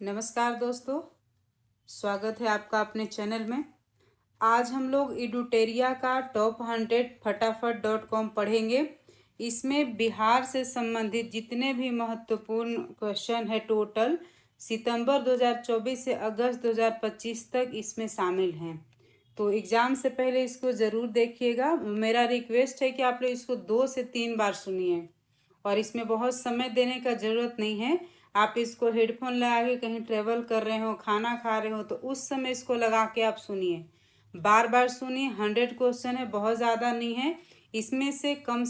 नमस्कार दोस्तों, स्वागत है आपका अपने चैनल में। आज हम लोग इडुटेरिया का टॉप 100 फटाफट.com पढ़ेंगे। इसमें बिहार से संबंधित जितने भी महत्वपूर्ण क्वेश्चन है टोटल सितंबर 2024 से अगस्त 2025 तक इसमें शामिल हैं। तो एग्ज़ाम से पहले इसको ज़रूर देखिएगा। मेरा रिक्वेस्ट है कि आप लोग इसको 2 से 3 बार सुनिए और इसमें बहुत समय देने का ज़रूरत नहीं है। आप इसको हेडफोन लगा के कहीं ट्रेवल कर रहे हो, खाना खा रहे हो, तो उस समय इसको लगा के आप सुनिए, बार बार सुनिए। 100 क्वेश्चन है, बहुत ज़्यादा नहीं है। इसमें से कम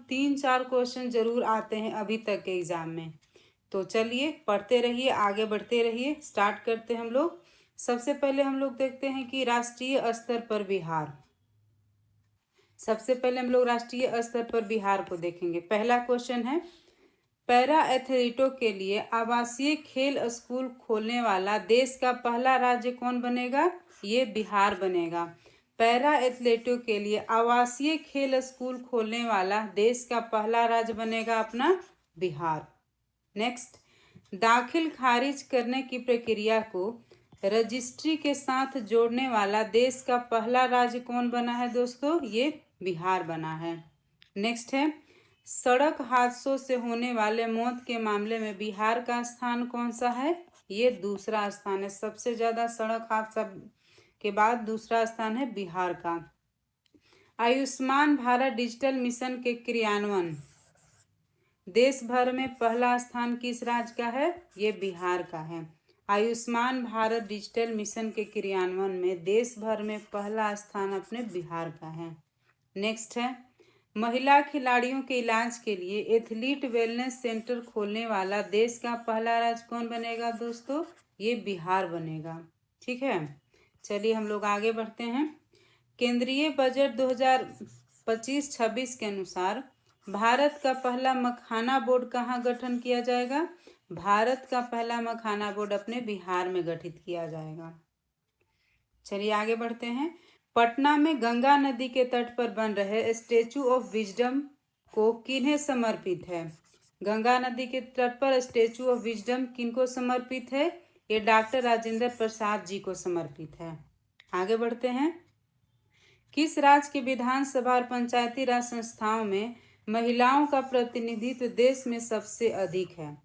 3-4 क्वेश्चन जरूर आते हैं अभी तक के एग्ज़ाम में। तो चलिए पढ़ते रहिए, आगे बढ़ते रहिए। स्टार्ट करते हैं हम लोग। सबसे पहले हम लोग देखते हैं कि राष्ट्रीय स्तर पर बिहार। सबसे पहले हम लोग राष्ट्रीय स्तर पर बिहार को देखेंगे। पहला क्वेश्चन है, पैरा एथलीटों के लिए आवासीय खेल स्कूल खोलने वाला देश का पहला राज्य कौन बनेगा? ये बिहार बनेगा। पैरा एथलीटों के लिए आवासीय खेल स्कूल खोलने वाला देश का पहला राज्य बनेगा अपना बिहार। नेक्स्ट, दाखिल खारिज करने की प्रक्रिया को रजिस्ट्री के साथ जोड़ने वाला देश का पहला राज्य कौन बना है दोस्तों? ये बिहार बना है। नेक्स्ट है, सड़क हादसों से होने वाले मौत के मामले में बिहार का स्थान कौन सा है? ये दूसरा स्थान है। सबसे ज़्यादा सड़क हादसा के बाद दूसरा स्थान है बिहार का। आयुष्मान भारत डिजिटल मिशन के क्रियान्वयन देश भर में पहला स्थान किस राज्य का है? ये बिहार का है। आयुष्मान भारत डिजिटल मिशन के क्रियान्वयन में देश भर में पहला स्थान अपने बिहार का है। नेक्स्ट है, महिला खिलाड़ियों के इलाज के लिए एथलीट वेलनेस सेंटर खोलने वाला देश का पहला राज्य कौन बनेगा दोस्तों? ये बिहार बनेगा। ठीक है, चलिए हम लोग आगे बढ़ते हैं। केंद्रीय बजट 2025-26 के अनुसार भारत का पहला मखाना बोर्ड कहाँ गठन किया जाएगा? भारत का पहला मखाना बोर्ड अपने बिहार में गठित किया जाएगा। चलिए आगे बढ़ते हैं। पटना में गंगा नदी के तट पर बन रहे स्टेचू ऑफ विजडम को किन्हें समर्पित है? गंगा नदी के तट पर स्टेचू ऑफ विजडम किनको समर्पित है? ये डॉक्टर राजेंद्र प्रसाद जी को समर्पित है। आगे बढ़ते हैं। किस राज्य के विधानसभा और पंचायती राज संस्थाओं में महिलाओं का प्रतिनिधित्व देश में सबसे अधिक है?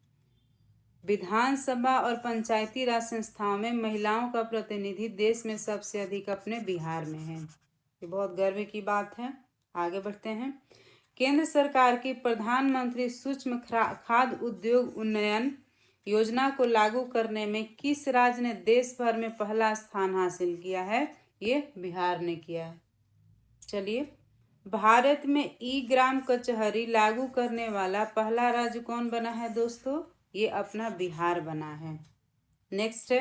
विधानसभा और पंचायती राज संस्थाओं में महिलाओं का प्रतिनिधित्व देश में सबसे अधिक अपने बिहार में है। ये बहुत गर्व की बात है। आगे बढ़ते हैं। केंद्र सरकार की प्रधानमंत्री सूक्ष्म खाद्य उद्योग उन्नयन योजना को लागू करने में किस राज्य ने देश भर में पहला स्थान हासिल किया है? ये बिहार ने किया है। चलिए, भारत में ई ग्राम कचहरी लागू करने वाला पहला राज्य कौन बना है दोस्तों? ये अपना बिहार बना है। नेक्स्ट है,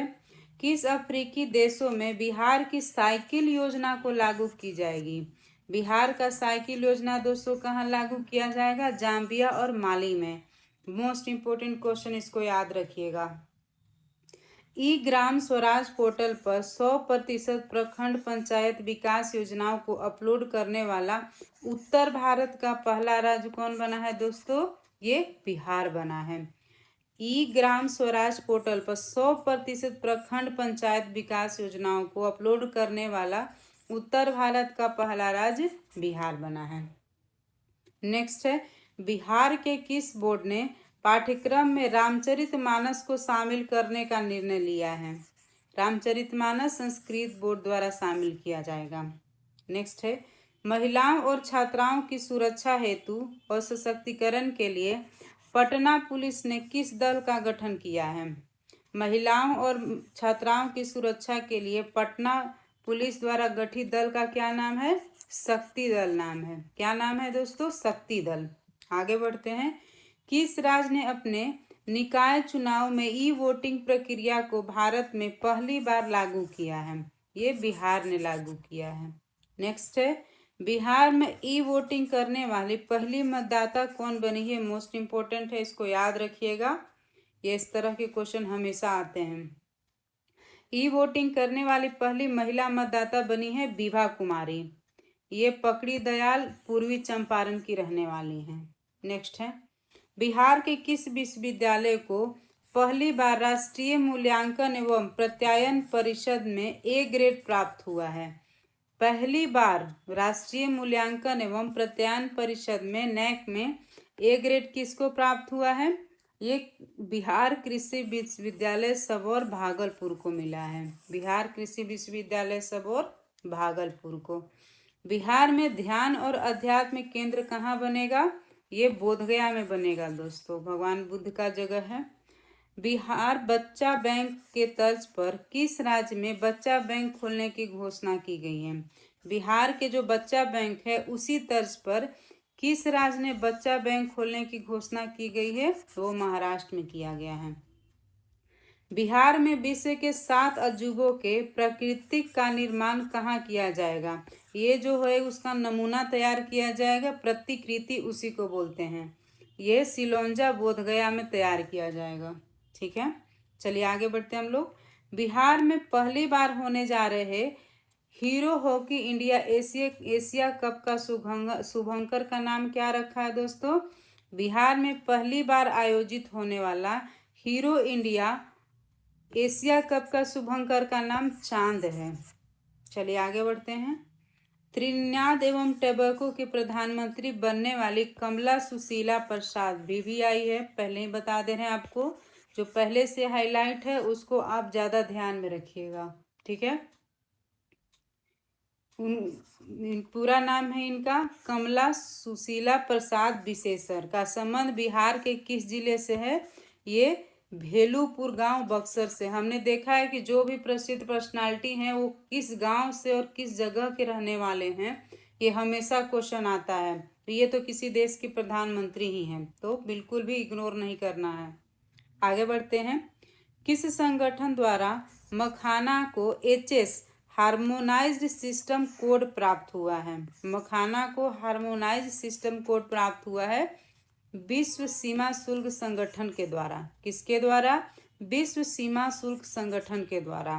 किस अफ्रीकी देशों में बिहार की साइकिल योजना को लागू की जाएगी? बिहार का साइकिल योजना दोस्तों कहाँ लागू किया जाएगा? जाम्बिया और माली में। मोस्ट इंपोर्टेंट क्वेश्चन, इसको याद रखिएगा। ई ग्राम स्वराज पोर्टल पर 100% प्रखंड पंचायत विकास योजनाओं को अपलोड करने वाला उत्तर भारत का पहला राज्य कौन बना है दोस्तों? ये बिहार बना है। ई ग्राम स्वराज पोर्टल पर 100% प्रखंड पंचायत विकास योजनाओं को अपलोड करने वाला उत्तर भारत का पहला राज्य बिहार बना है। नेक्स्ट है, बिहार के किस बोर्ड ने पाठ्यक्रम में रामचरितमानस को शामिल करने का निर्णय लिया है? रामचरितमानस संस्कृत बोर्ड द्वारा शामिल किया जाएगा। नेक्स्ट है, महिलाओं और छात्राओं की सुरक्षा हेतु और सशक्तिकरण के लिए पटना पुलिस ने किस दल का गठन किया है? महिलाओं और छात्राओं की सुरक्षा के लिए पटना पुलिस द्वारा गठित दल का क्या नाम है? शक्ति दल नाम है। क्या नाम है दोस्तों? शक्ति दल। आगे बढ़ते हैं। किस राज्य ने अपने निकाय चुनाव में ई वोटिंग प्रक्रिया को भारत में पहली बार लागू किया है? ये बिहार ने लागू किया है। नेक्स्ट है, बिहार में ई वोटिंग करने वाली पहली मतदाता कौन बनी है? मोस्ट इंपोर्टेंट है, इसको याद रखिएगा। ये इस तरह के क्वेश्चन हमेशा आते हैं। ई वोटिंग करने वाली पहली महिला मतदाता बनी है विभा कुमारी। ये पकड़ी दयाल पूर्वी चंपारण की रहने वाली हैं। नेक्स्ट है, बिहार के किस विश्वविद्यालय को पहली बार राष्ट्रीय मूल्यांकन एवं प्रत्यायन परिषद में ए ग्रेड प्राप्त हुआ है? पहली बार राष्ट्रीय मूल्यांकन एवं प्रत्यायन परिषद में नैक में ए ग्रेड किसको प्राप्त हुआ है? ये बिहार कृषि विश्वविद्यालय सबौर भागलपुर को मिला है। बिहार कृषि विश्वविद्यालय सबौर भागलपुर को। बिहार में ध्यान और अध्यात्म केंद्र कहाँ बनेगा? ये बोधगया में बनेगा दोस्तों, भगवान बुद्ध का जगह है। बिहार बच्चा बैंक के तर्ज पर किस राज्य में बच्चा बैंक खोलने की घोषणा की गई है? बिहार के जो बच्चा बैंक है उसी तर्ज पर किस राज्य ने बच्चा बैंक खोलने की घोषणा की गई है? वो महाराष्ट्र में किया गया है। बिहार में विश्व के 7 अजूबों के प्राकृतिक का निर्माण कहाँ किया जाएगा? ये जो है उसका नमूना तैयार किया जाएगा, प्रतिकृति उसी को बोलते हैं। ये सिलोंजा बोधगया में तैयार किया जाएगा। ठीक है, चलिए आगे बढ़ते हैं हम लोग। बिहार में पहली बार होने जा रहे hero hockey India Asia cup का शुभंकर का नाम क्या रखा है दोस्तों? बिहार में पहली बार आयोजित होने वाला हीरो इंडिया एशिया कप का शुभंकर का नाम चांद है। चलिए आगे बढ़ते हैं। त्रिनाद एवं टोबैको के प्रधानमंत्री बनने वाली कमला सुशीला प्रसाद BBI है, पहले ही बता दे रहे हैं आपको। जो पहले से हाईलाइट है उसको आप ज़्यादा ध्यान में रखिएगा। ठीक है, पूरा नाम है इनका कमला सुशीला प्रसाद विशेषर। का संबंध बिहार के किस जिले से है? ये भेलूपुर गांव बक्सर से। हमने देखा है कि जो भी प्रसिद्ध पर्सनालिटी हैं वो किस गांव से और किस जगह के रहने वाले हैं, ये हमेशा क्वेश्चन आता है। तो ये तो किसी देश के प्रधानमंत्री ही हैं, तो बिल्कुल भी इग्नोर नहीं करना है। आगे बढ़ते हैं। किस संगठन द्वारा मखाना को HS हार्मोनाइज्ड सिस्टम कोड प्राप्त हुआ है? मखाना को हार्मोनाइज्ड सिस्टम कोड प्राप्त हुआ है विश्व सीमा शुल्क संगठन के द्वारा। किसके द्वारा? विश्व सीमा शुल्क संगठन के द्वारा।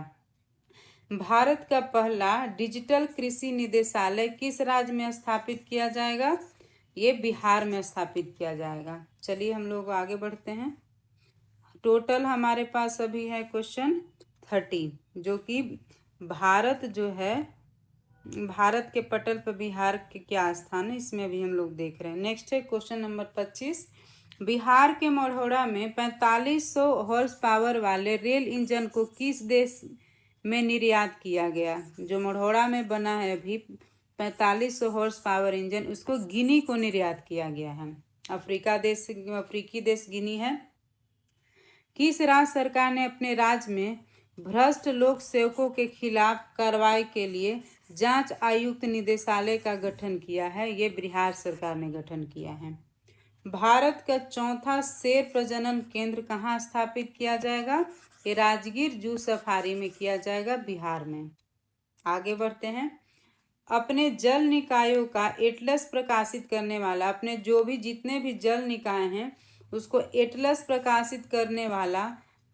भारत का पहला डिजिटल कृषि निदेशालय किस राज्य में स्थापित किया जाएगा? ये बिहार में स्थापित किया जाएगा। चलिए हम लोग आगे बढ़ते हैं। टोटल हमारे पास अभी है क्वेश्चन 30, जो कि भारत जो है, भारत के पटल पर बिहार के क्या स्थान है इसमें अभी हम लोग देख रहे हैं। नेक्स्ट है क्वेश्चन नंबर 25। बिहार के मढ़ौरा में 4500 हॉर्स पावर वाले रेल इंजन को किस देश में निर्यात किया गया? जो मढ़ौरा में बना है अभी 4500 हॉर्स पावर इंजन, उसको गिनी को निर्यात किया गया है। अफ्रीकी देश गिनी है। किस राज्य सरकार ने अपने राज्य में भ्रष्ट लोक सेवकों के खिलाफ कार्रवाई के लिए जांच आयुक्त निदेशालय का गठन किया है? ये बिहार सरकार ने गठन किया है। भारत का चौथा शेर प्रजनन केंद्र कहाँ स्थापित किया जाएगा? ये राजगीर जू सफारी में किया जाएगा, बिहार में। आगे बढ़ते हैं। अपने जल निकायों का एटलस प्रकाशित करने वाला, अपने जो भी जितने भी जल निकाय हैं उसको एटलस प्रकाशित करने वाला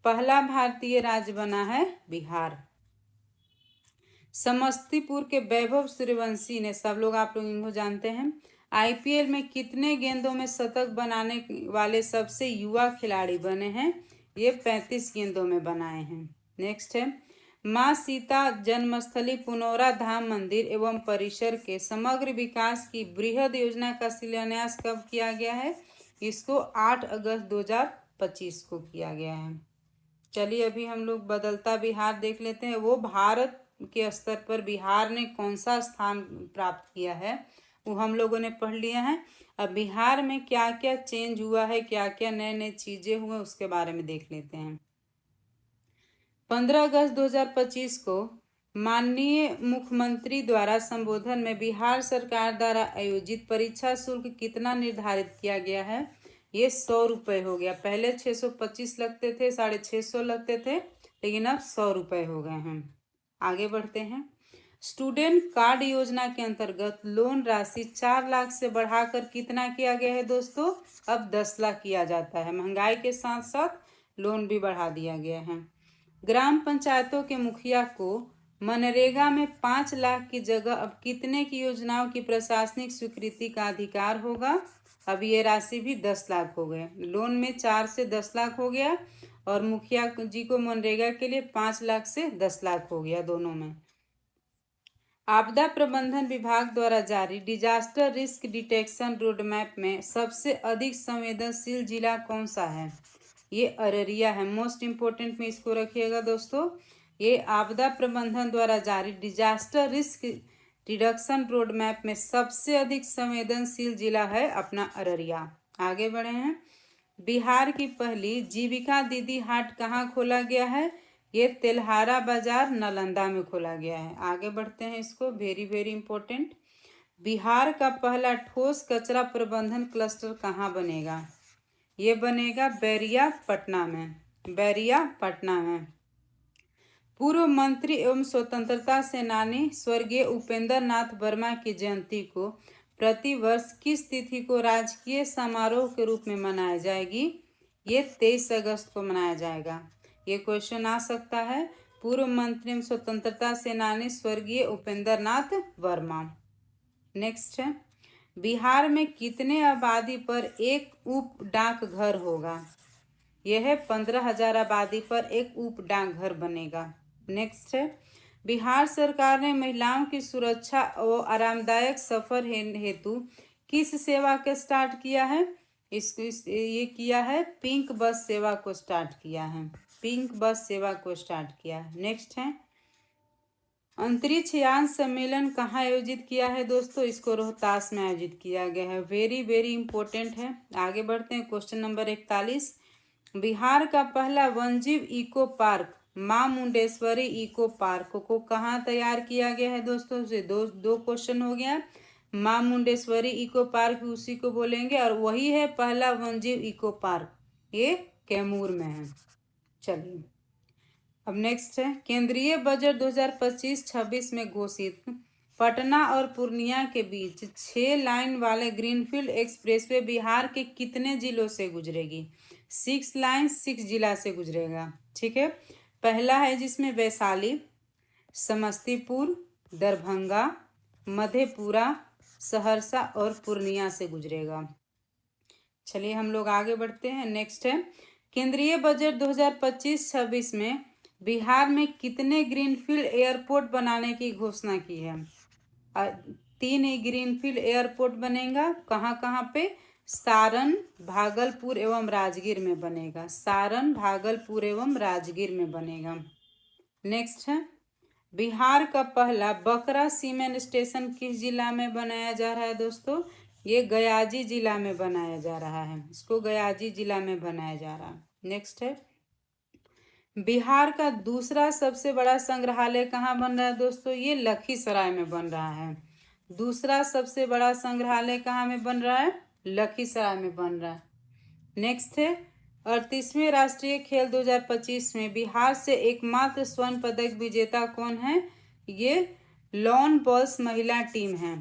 पहला भारतीय राज्य बना है बिहार। समस्तीपुर के वैभव सूर्यवंशी ने, सब लोग आप लोग इनको जानते हैं, IPL में कितने गेंदों में शतक बनाने वाले सबसे युवा खिलाड़ी बने हैं? ये 35 गेंदों में बनाए हैं। नेक्स्ट है। माँ सीता जन्मस्थली पुनौरा धाम मंदिर एवं परिसर के समग्र विकास की बृहद योजना का शिलान्यास कब किया गया है? इसको 8 अगस्त 2025 को किया गया है। चलिए अभी हम लोग बदलता बिहार देख लेते हैं। वो भारत के स्तर पर बिहार ने कौन सा स्थान प्राप्त किया है वो हम लोगों ने पढ़ लिया है। अब बिहार में क्या क्या चेंज हुआ है, क्या क्या नए नए चीजें हुए, उसके बारे में देख लेते हैं। 15 अगस्त 2025 को माननीय मुख्यमंत्री द्वारा संबोधन में बिहार सरकार द्वारा आयोजित परीक्षा शुल्क कितना निर्धारित किया गया है? ये 100 रुपये हो गया। पहले 625 लगते थे, 650 लगते थे, लेकिन अब 100 रुपये हो गए हैं। आगे बढ़ते हैं। स्टूडेंट कार्ड योजना के अंतर्गत लोन राशि 4 लाख से बढ़ाकर कितना किया गया है दोस्तों? अब 10 लाख किया जाता है। महंगाई के साथ साथ लोन भी बढ़ा दिया गया है। ग्राम पंचायतों के मुखिया को मनरेगा में 5 लाख की जगह अब कितने की योजनाओं की प्रशासनिक स्वीकृति का अधिकार होगा? अब ये राशि भी 10 लाख हो गए। लोन में 4 से 10 लाख हो गया और मुखिया जी को मनरेगा के लिए 5 लाख से 10 लाख हो गया दोनों में। आपदा प्रबंधन विभाग द्वारा जारी डिजास्टर रिस्क डिटेक्शन रोडमैप में सबसे अधिक संवेदनशील जिला कौन सा है? ये अररिया है। मोस्ट इम्पोर्टेंट में इसको रखिएगा दोस्तों। ये आपदा प्रबंधन द्वारा जारी डिजास्टर रिस्क रिडक्शन रोडमैप में सबसे अधिक संवेदनशील जिला है अपना अररिया। आगे बढ़े हैं। बिहार की पहली जीविका दीदी हाट कहाँ खोला गया है? ये तेल्हारा बाजार नालंदा में खोला गया है। आगे बढ़ते हैं इसको, वेरी वेरी इंपॉर्टेंट। बिहार का पहला ठोस कचरा प्रबंधन क्लस्टर कहाँ बनेगा? ये बनेगा बैरिया पटना में। बैरिया पटना में। पूर्व मंत्री एवं स्वतंत्रता सेनानी स्वर्गीय उपेंद्र नाथ वर्मा की जयंती को प्रतिवर्ष किस तिथि को राजकीय समारोह के रूप में मनाया जाएगी? ये 23 अगस्त को मनाया जाएगा। ये क्वेश्चन आ सकता है। पूर्व मंत्री एवं स्वतंत्रता सेनानी स्वर्गीय उपेंद्र नाथ वर्मा। नेक्स्ट है, बिहार में कितने आबादी पर एक उप डाकघर होगा? यह है 15,000 आबादी पर एक उप डाकघर बनेगा। नेक्स्ट है, बिहार सरकार ने महिलाओं की सुरक्षा और आरामदायक सफर हेतु किस सेवा को स्टार्ट किया है? ये किया है पिंक बस सेवा को स्टार्ट किया है। पिंक बस सेवा को स्टार्ट किया है। नेक्स्ट है, अंतरिक्ष यान सम्मेलन कहाँ आयोजित किया है दोस्तों? इसको रोहतास में आयोजित किया गया है। वेरी वेरी इंपॉर्टेंट है। आगे बढ़ते हैं, क्वेश्चन नंबर 41। बिहार का पहला वन्यजीव इको पार्क माँ मुंडेश्वरी इको पार्क को कहाँ तैयार किया गया है दोस्तों? से दो क्वेश्चन हो गया। माँ मुंडेश्वरी इको पार्क उसी को बोलेंगे और वही है पहला वन्यजीव इको पार्क, ये कैमूर में है। चलिए अब नेक्स्ट है, केंद्रीय बजट 2025-26 में घोषित पटना और पूर्णिया के बीच 6 लाइन वाले ग्रीनफील्ड एक्सप्रेसवे बिहार के कितने जिलों से गुजरेगी? 6 लाइन 6 जिला से गुजरेगा। ठीक है, पहला है जिसमें वैशाली, समस्तीपुर, दरभंगा, मधेपुरा, सहरसा और पूर्णिया से गुजरेगा। चलिए हम लोग आगे बढ़ते हैं। नेक्स्ट है, केंद्रीय बजट 2025-26 में बिहार में कितने ग्रीनफील्ड एयरपोर्ट बनाने की घोषणा की है? 3 ग्रीनफील्ड एयरपोर्ट बनेगा। कहाँ कहाँ पे? सारण, भागलपुर एवं राजगीर में बनेगा। सारण, भागलपुर एवं राजगीर में बनेगा। नेक्स्ट है, बिहार का पहला बकरा सीमेंट स्टेशन किस जिला में बनाया जा रहा है दोस्तों? ये गयाजी जिला में बनाया जा रहा है। इसको गयाजी जिला में बनाया जा रहा है। नेक्स्ट है, बिहार का दूसरा सबसे बड़ा संग्रहालय कहाँ बन रहा है दोस्तों? ये लखीसराय में बन रहा है। दूसरा सबसे बड़ा संग्रहालय कहाँ में बन रहा है? लखीसराय में बन रहा है। नेक्स्ट है, 38वें राष्ट्रीय खेल 2025 में बिहार से एकमात्र स्वर्ण पदक विजेता कौन है? ये लॉन बॉल्स महिला टीम है।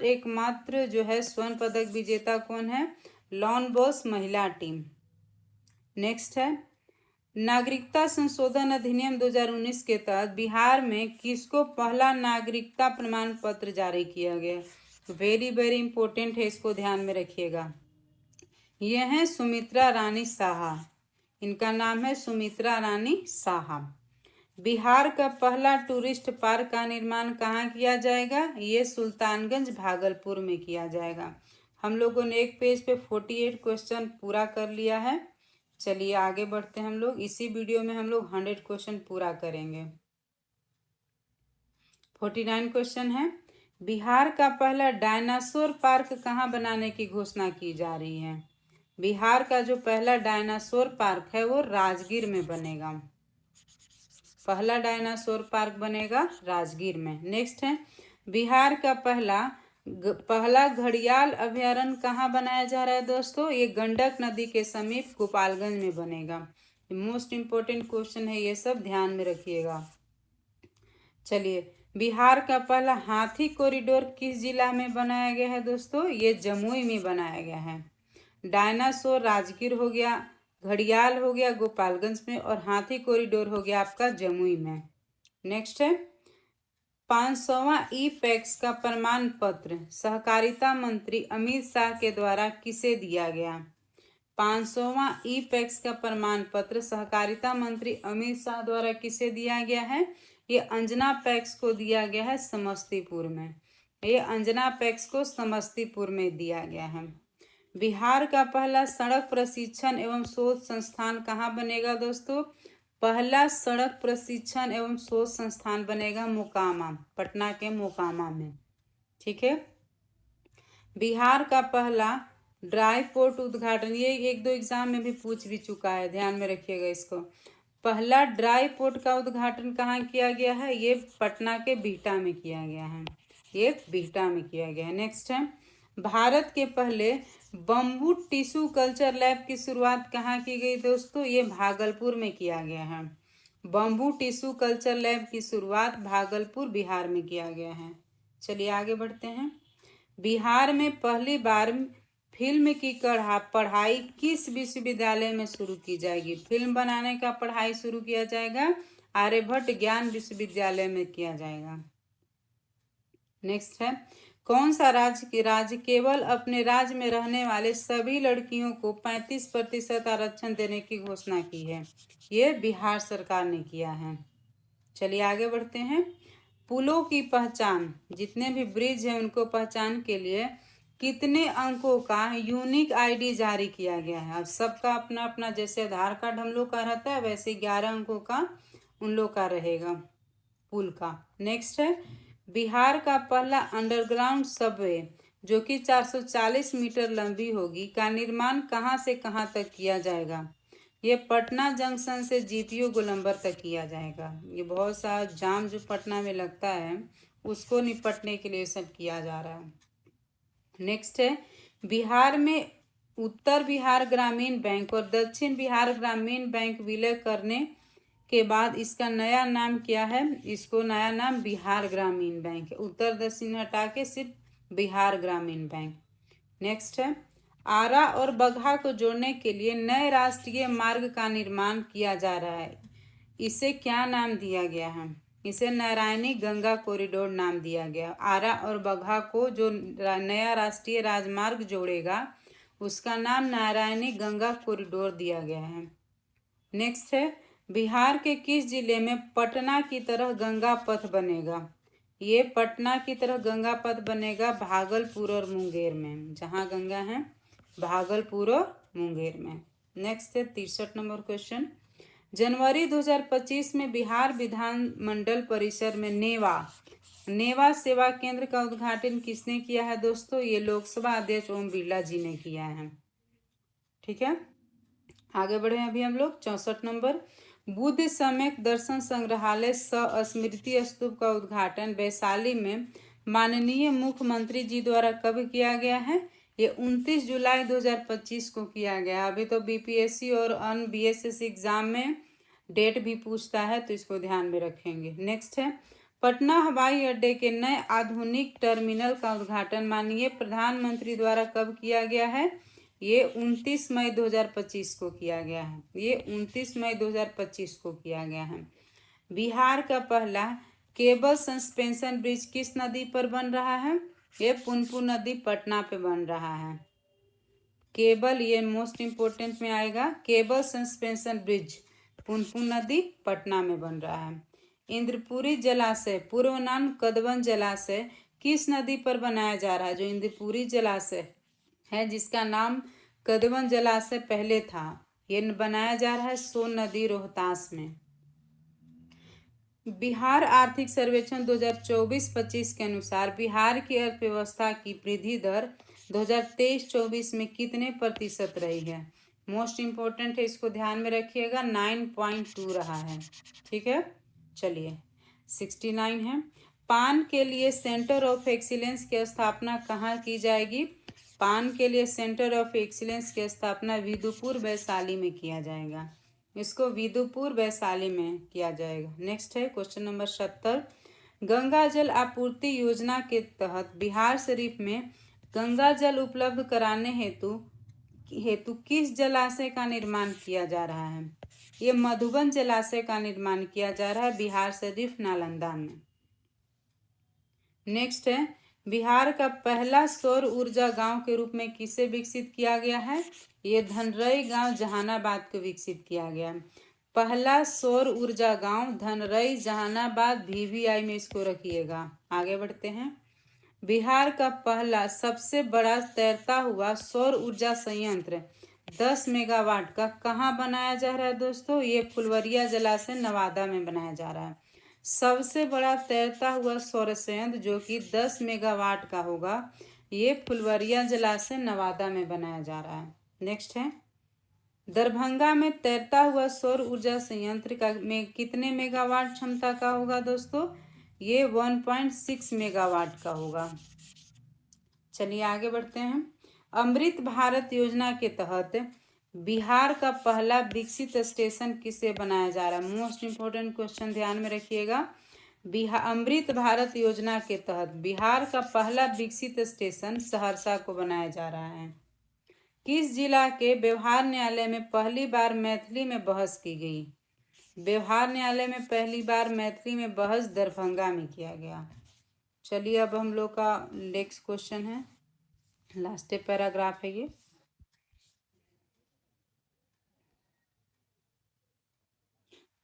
एकमात्र जो है स्वर्ण पदक विजेता कौन है? लॉन बॉल्स महिला टीम। नेक्स्ट है, नागरिकता संशोधन अधिनियम 2019 के तहत बिहार में किसको पहला नागरिकता प्रमाण पत्र जारी किया गया? वेरी वेरी इंपॉर्टेंट है, इसको ध्यान में रखिएगा। यह है सुमित्रा रानी साहा। इनका नाम है सुमित्रा रानी साहा। बिहार का पहला टूरिस्ट पार्क का निर्माण कहाँ किया जाएगा? ये सुल्तानगंज भागलपुर में किया जाएगा। हम लोगों ने एक पेज पे 48 क्वेश्चन पूरा कर लिया है। चलिए आगे बढ़ते हैं हम लोग। इसी वीडियो में हम लोग 100 क्वेश्चन पूरा करेंगे। 49 क्वेश्चन है, बिहार का पहला डायनासोर पार्क कहाँ बनाने की घोषणा की जा रही है? बिहार का जो पहला डायनासोर पार्क है वो राजगीर में बनेगा। पहला डायनासोर पार्क बनेगा राजगीर में। नेक्स्ट है, बिहार का पहला घड़ियाल अभयारण्य कहाँ बनाया जा रहा है दोस्तों? ये गंडक नदी के समीप गोपालगंज में बनेगा। मोस्ट इम्पोर्टेंट क्वेश्चन है, ये सब ध्यान में रखिएगा। चलिए, बिहार का पहला हाथी कॉरिडोर किस जिला में बनाया गया है दोस्तों? ये जमुई में बनाया गया है। डायनासोर राजगीर हो गया, घड़ियाल हो गया गोपालगंज में और हाथी कॉरिडोर हो गया आपका जमुई में। नेक्स्ट है, 500वां ई-पैक्स का प्रमाण पत्र सहकारिता मंत्री अमित शाह के द्वारा किसे दिया गया? 500वां ई पैक्स का प्रमाण पत्र सहकारिता मंत्री अमित शाह द्वारा किसे दिया गया है? ये अंजना पैक्स को दिया गया है समस्तीपुर में। ये अंजना पैक्स को समस्तीपुर में दिया गया है। बिहार का पहला सड़क प्रशिक्षण एवं शोध संस्थान कहाँ बनेगा दोस्तों? पहला सड़क प्रशिक्षण एवं शोध संस्थान बनेगा मोकामा, पटना के मोकामा में। ठीक है। बिहार का पहला ड्राई पोर्ट उद्घाटन, ये 1-2 एग्जाम में भी पूछ भी चुका है, ध्यान में रखिएगा इसको। पहला ड्राई पोर्ट का उद्घाटन कहाँ किया गया है? ये पटना के बिहटा में किया गया है। ये बिहटा में किया गया है। नेक्स्ट है, भारत के पहले बम्बू टिश्यू कल्चर लैब की शुरुआत कहाँ की गई दोस्तों? ये भागलपुर में किया गया है। बम्बू टिश्यू कल्चर लैब की शुरुआत भागलपुर, बिहार में किया गया है। चलिए आगे बढ़ते हैं। बिहार में पहली बार फिल्म की पढ़ाई किस विश्वविद्यालय में शुरू की जाएगी? फिल्म बनाने का पढ़ाई शुरू किया जाएगा आर्यभट्ट ज्ञान विश्वविद्यालय में किया जाएगा। नेक्स्ट है, कौन सा राज्य केवल अपने राज्य में रहने वाले सभी लड़कियों को 35% आरक्षण देने की घोषणा की है? ये बिहार सरकार ने किया है। चलिए आगे बढ़ते हैं। पुलों की पहचान, जितने भी ब्रिज हैं उनको पहचान के लिए कितने अंकों का यूनिक आईडी जारी किया गया है? अब सबका अपना अपना, जैसे आधार कार्ड हम लोग का रहता है वैसे 11 अंकों का उन लोग का रहेगा पुल का। नेक्स्ट है, बिहार का पहला अंडरग्राउंड सबवे जो कि 440 मीटर लंबी होगी का निर्माण कहाँ से कहाँ तक किया जाएगा? ये पटना जंक्शन से जीपीओ गोलंबर तक किया जाएगा। ये बहुत सा जाम जो पटना में लगता है उसको निपटने के लिए सब किया जा रहा है। नेक्स्ट है, बिहार में उत्तर बिहार ग्रामीण बैंक और दक्षिण बिहार ग्रामीण बैंक विलय करने के बाद इसका नया नाम क्या है? इसको नया नाम बिहार ग्रामीण बैंक है। उत्तर दक्षिण हटा के सिर्फ बिहार ग्रामीण बैंक। नेक्स्ट है, आरा और बगहा को जोड़ने के लिए नए राष्ट्रीय मार्ग का निर्माण किया जा रहा है। इसे क्या नाम दिया गया है? इसे नारायणी गंगा कॉरिडोर नाम दिया गया। आरा और बगहा को जो नया राष्ट्रीय राजमार्ग जोड़ेगा उसका नाम नारायणी गंगा कॉरिडोर दिया गया है। नेक्स्ट है, बिहार के किस जिले में पटना की तरह गंगा पथ बनेगा? ये पटना की तरह गंगा पथ बनेगा भागलपुर और मुंगेर में। जहाँ गंगा है भागलपुर और मुंगेर में। नेक्स्ट है 63 नंबर क्वेश्चन, जनवरी 2025 में बिहार विधानमंडल परिसर में नेवा सेवा केंद्र का उद्घाटन किसने किया है दोस्तों? ये लोकसभा अध्यक्ष ओम बिरला जी ने किया है। ठीक है, आगे बढ़े अभी हम लोग 64 नंबर, बुद्ध सम्यक दर्शन संग्रहालय स्मृति स्तूप का उद्घाटन वैशाली में माननीय मुख्यमंत्री जी द्वारा कब किया गया है? ये 29 जुलाई 2025 को किया गया। अभी तो बीपीएससी और अन्य बीएसएससी एग्जाम में डेट भी पूछता है तो इसको ध्यान में रखेंगे। नेक्स्ट है, पटना हवाई अड्डे के नए आधुनिक टर्मिनल का उद्घाटन माननीय प्रधानमंत्री द्वारा कब किया गया है? ये 29 मई 2025 को किया गया है। ये 29 मई 2025 को किया गया है। बिहार का पहला केबल सस्पेंशन ब्रिज किस नदी पर बन रहा है? ये पुनपुन नदी पटना पे बन रहा है। केबल, ये मोस्ट इम्पोर्टेंट में आएगा, केबल सस्पेंशन ब्रिज पुनपुन नदी पटना में बन रहा है। इंद्रपुरी जलाशय, पूर्व नाम कदवन जलाशय, किस नदी पर बनाया जा रहा है? जो इंद्रपुरी जलाशय है जिसका नाम कदवन जलाशय पहले था, ये बनाया जा रहा है सोन नदी रोहतास में। बिहार आर्थिक सर्वेक्षण 2024-25 के अनुसार बिहार की अर्थव्यवस्था की वृद्धि दर 2023-24 में कितने प्रतिशत रही है? मोस्ट इम्पोर्टेंट है, इसको ध्यान में रखिएगा, 9.2 रहा है। ठीक है, चलिए 69 है, पान के लिए सेंटर ऑफ एक्सीलेंस की स्थापना कहाँ की जाएगी? पान के लिए सेंटर ऑफ एक्सीलेंस की स्थापना विदुपुर वैशाली में किया जाएगा। इसको विदुपुर वैशाली में किया जाएगा। नेक्स्ट है क्वेश्चन नंबर 70, गंगा जल आपूर्ति योजना के तहत बिहार शरीफ में गंगा जल उपलब्ध कराने हेतु किस जलाशय का निर्माण किया जा रहा है? ये मधुबन जलाशय का निर्माण किया जा रहा है बिहार शरीफ नालंदा में। नेक्स्ट है, बिहार का पहला सौर ऊर्जा गांव के रूप में किसे विकसित किया गया है? ये धनरई गांव जहानाबाद को विकसित किया गया है। पहला सौर ऊर्जा गांव धनरई जहानाबाद, VVI में इसको रखिएगा। आगे बढ़ते हैं। बिहार का पहला सबसे बड़ा तैरता हुआ सौर ऊर्जा संयंत्र 10 मेगावाट का कहाँ बनाया जा रहा है दोस्तों? ये फुलवरिया जलाशय नवादा में बनाया जा रहा है। सबसे बड़ा तैरता हुआ सौर संयंत्र जो कि 10 मेगावाट का होगा, ये फुलवरिया जलाशय नवादा में बनाया जा रहा है। नेक्स्ट है, दरभंगा में तैरता हुआ सौर ऊर्जा संयंत्र का में कितने मेगावाट क्षमता का होगा दोस्तों? ये 1.6 मेगावाट का होगा। चलिए आगे बढ़ते हैं। अमृत भारत योजना के तहत बिहार का पहला विकसित स्टेशन किसे बनाया जा रहा है? मोस्ट इंपोर्टेंट क्वेश्चन ध्यान में रखिएगा। अमृत भारत योजना के तहत बिहार का पहला विकसित स्टेशन सहरसा को बनाया जा रहा है। किस जिला के व्यवहार न्यायालय में पहली बार मैथिली में बहस की गई? व्यवहार न्यायालय में पहली बार मैथिली में बहस दरभंगा में किया गया। चलिए अब हम लोग का नेक्स्ट क्वेश्चन है, लास्ट पैराग्राफ है ये।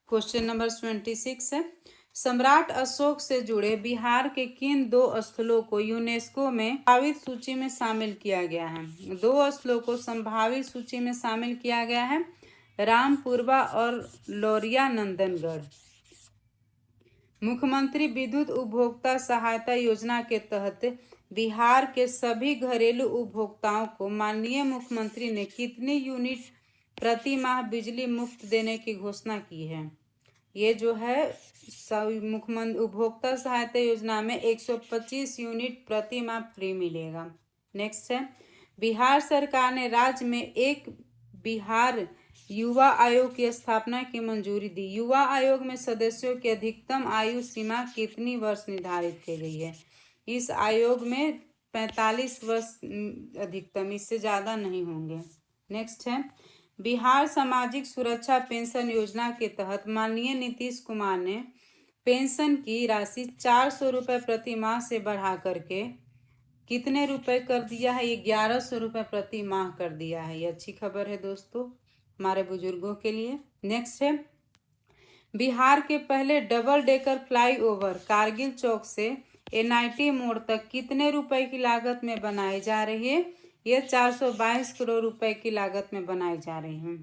क्वेश्चन नंबर 26 है, सम्राट अशोक से जुड़े बिहार के किन 2 स्थलों को यूनेस्को में संभावित सूची में शामिल किया गया है? 2 स्थलों को संभावित सूची में शामिल किया गया है, रामपुरवा और लौरिया नंदनगढ़। मुख्यमंत्री विद्युत उपभोक्ता सहायता योजना के तहत बिहार के सभी घरेलू उपभोक्ताओं को माननीय मुख्यमंत्री ने कितनी यूनिट प्रति माह बिजली मुफ्त देने की घोषणा की है? ये जो है मुख्यमंत्री उपभोक्ता सहायता योजना में 125 यूनिट प्रति माह फ्री मिलेगा। नेक्स्ट है, बिहार सरकार ने राज्य में एक बिहार युवा आयोग की स्थापना की मंजूरी दी। युवा आयोग में सदस्यों की अधिकतम आयु सीमा कितनी वर्ष निर्धारित की गई है? इस आयोग में 45 वर्ष अधिकतम, इससे ज़्यादा नहीं होंगे। नेक्स्ट है, बिहार सामाजिक सुरक्षा पेंशन योजना के तहत माननीय नीतीश कुमार ने पेंशन की राशि 400 रुपये प्रति माह से बढ़ा करके कितने रुपए कर दिया है? ये 1100 रुपये प्रति माह कर दिया है। ये अच्छी खबर है दोस्तों हमारे बुजुर्गों के लिए। नेक्स्ट है, बिहार के पहले डबल डेकर फ्लाईओवर कारगिल चौक से NIT मोड़ तक कितने रुपए की लागत में बनाई जा रही है? ये 422 करोड़ रुपए की लागत में बनाई जा रही है।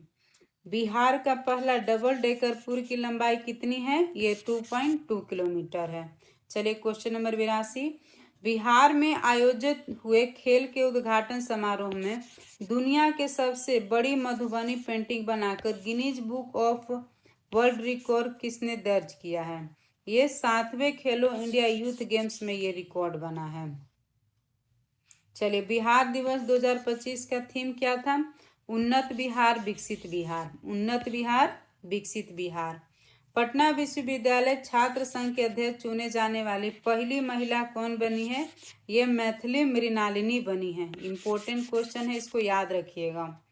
बिहार का पहला डबल डेकर पुल की लंबाई कितनी है? ये 2.2 किलोमीटर है। चलिए क्वेश्चन नंबर 82, बिहार में आयोजित हुए खेल के उद्घाटन समारोह में दुनिया के सबसे बड़ी मधुबनी पेंटिंग बनाकर Guinness book of world record किसने दर्ज किया है? ये 7वें खेलो इंडिया यूथ गेम्स में ये रिकॉर्ड बना है। चलिए, बिहार दिवस 2025 का थीम क्या था? उन्नत बिहार विकसित बिहार। उन्नत बिहार विकसित बिहार। पटना विश्वविद्यालय छात्र संघ के अध्यक्ष चुने जाने वाली पहली महिला कौन बनी है? ये मैथिली मृणालिनी बनी है। इंपॉर्टेंट क्वेश्चन है, इसको याद रखिएगा।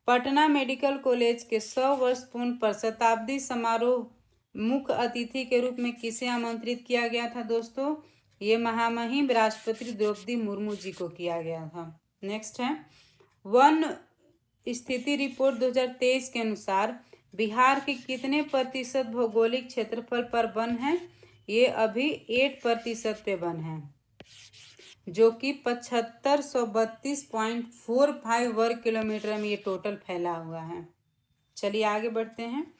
पटना मेडिकल कॉलेज के 100 वर्ष पूर्ण पर शताब्दी समारोह मुख्य अतिथि के रूप में किसे आमंत्रित किया गया था दोस्तों? ये महामहिम राष्ट्रपति द्रौपदी मुर्मू जी को किया गया था। नेक्स्ट है, वन स्थिति रिपोर्ट 2023 के अनुसार बिहार के कितने प्रतिशत भौगोलिक क्षेत्रफल पर वन है? ये अभी 8% पे वन है, जो कि 7532.45 वर्ग किलोमीटर में ये टोटल फैला हुआ है। चलिए आगे बढ़ते हैं।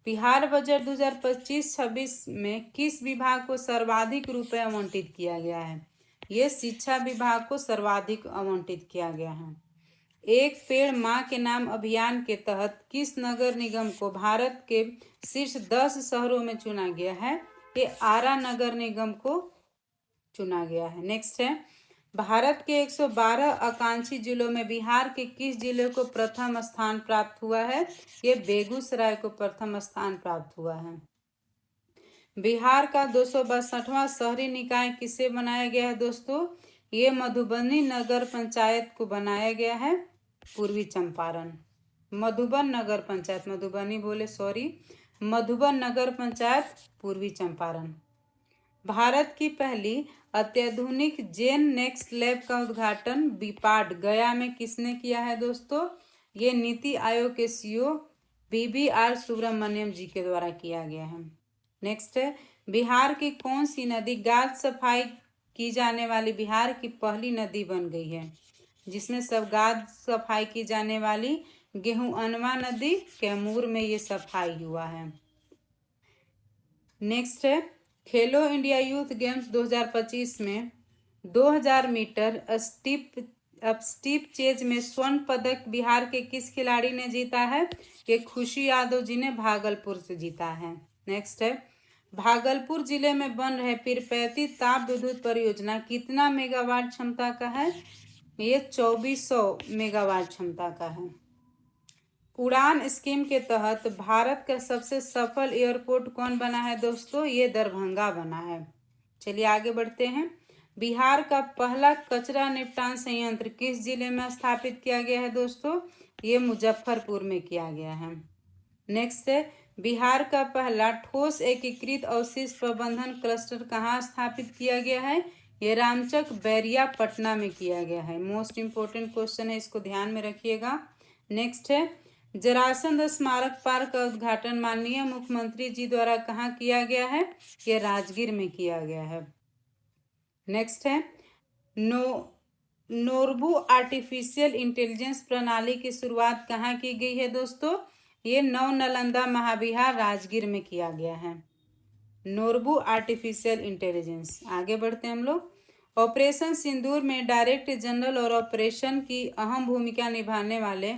बिहार बजट 2025-26 में किस विभाग को सर्वाधिक रुपए आवंटित किया गया है? ये शिक्षा विभाग को सर्वाधिक आवंटित किया गया है। एक पेड़ माँ के नाम अभियान के तहत किस नगर निगम को भारत के शीर्ष 10 शहरों में चुना गया है? ये आरा नगर निगम को चुना गया है। नेक्स्ट है, भारत के 112 आकांक्षी जिलों में बिहार के किस जिले को प्रथम स्थान प्राप्त हुआ है? ये बेगूसराय को प्रथम स्थान प्राप्त हुआ है। बिहार का 262वां शहरी निकाय किसे बनाया गया है दोस्तों? ये मधुबनी नगर पंचायत को बनाया गया है। पूर्वी चंपारण मधुबन नगर पंचायत, मधुबनी बोले सॉरी, मधुबन नगर पंचायत पूर्वी चंपारण। भारत की पहली अत्याधुनिक जेन नेक्स्ट लैब का उद्घाटन बीपाड गया में किसने किया है दोस्तों? ये नीति आयोग के सीईओ BBR सुब्रमण्यम जी के द्वारा किया गया है। नेक्स्ट है, बिहार की कौन सी नदी गाद सफाई की जाने वाली बिहार की पहली नदी बन गई है? जिसमें सब गाद सफाई की जाने वाली गेहूंअनवा नदी कैमूर में ये सफाई हुआ है। नेक्स्ट है, खेलो इंडिया यूथ गेम्स 2025 में 2000 मीटर स्टीप चेज में स्वर्ण पदक बिहार के किस खिलाड़ी ने जीता है? ये खुशी यादव जी ने भागलपुर से जीता है। नेक्स्ट है, भागलपुर जिले में बन रहे पीरपैंती ताप विद्युत परियोजना कितना मेगावाट क्षमता का है? ये 2400 मेगावाट क्षमता का है। उड़ान स्कीम के तहत भारत का सबसे सफल एयरपोर्ट कौन बना है दोस्तों? ये दरभंगा बना है। चलिए आगे बढ़ते हैं। बिहार का पहला कचरा निपटान संयंत्र किस जिले में स्थापित किया गया है दोस्तों? ये मुजफ्फरपुर में किया गया है। नेक्स्ट है, बिहार का पहला ठोस एकीकृत अवशिष्ट प्रबंधन क्लस्टर कहाँ स्थापित किया गया है? ये रामचक बैरिया पटना में किया गया है। मोस्ट इंपोर्टेंट क्वेश्चन है, इसको ध्यान में रखिएगा। नेक्स्ट है, जरासंध स्मारक पार्क का उद्घाटन माननीय मुख्यमंत्री जी द्वारा कहाँ किया गया है? ये राजगीर में किया गया है। नेक्स्ट है, नोरबू आर्टिफिशियल इंटेलिजेंस प्रणाली की शुरुआत कहाँ की गई है दोस्तों? ये नवनालंदा महाविहार राजगीर में किया गया है। Norbu artificial intelligence. आगे बढ़ते हैं हम लोग। ऑपरेशन सिंदूर में डायरेक्टर जनरल और ऑपरेशन की अहम भूमिका निभाने वाले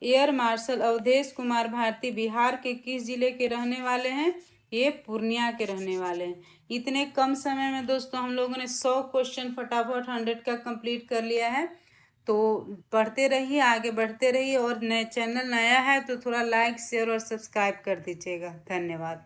एयर मार्शल अवधेश कुमार भारती बिहार के किस जिले के रहने वाले हैं? ये पूर्णिया के रहने वाले हैं। इतने कम समय में दोस्तों हम लोगों ने 100 क्वेश्चन फटाफट 100 का कंप्लीट कर लिया है। तो पढ़ते रहिए, आगे बढ़ते रहिए, और नए चैनल नया है तो थोड़ा लाइक शेयर और सब्सक्राइब कर दीजिएगा। धन्यवाद।